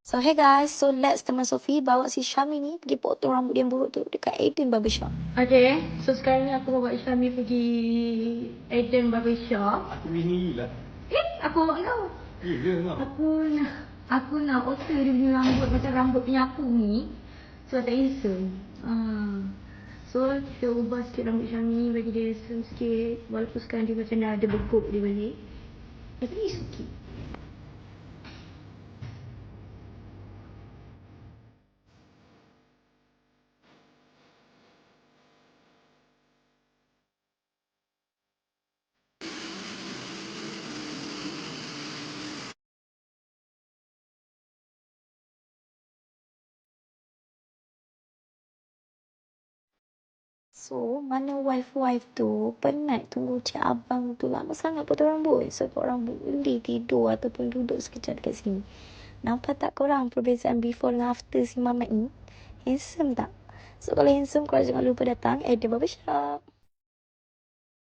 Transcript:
So hey guys, so let's teman Sophie bawa si Syami ni pergi potong rambut dia yang buruk tu dekat Aiden Barbershop. Okay, so sekarang ni aku bawa Islami pergi Eden Barbershop. Aku bini lah. Aku bawa kau. Ya ke nak? Aku nak alter dia punya rambut macam rambut penyapu ni. So tak handsome. So kita ubah sikit rambut Islami bagi dia handsome sikit. Walaupun sekarang dia macam dah ada bekuk dia balik. Tapi it's okay. So, mana wife-wife tu penat tunggu cik abang tu lama sangat potong rambut. So, korang boleh tidur ataupun duduk sekejap dekat sini. Nampak tak korang perbezaan before dan after si Mamat ni? Handsome tak? So, kalau handsome, korang jangan lupa datang Eden Barbershop.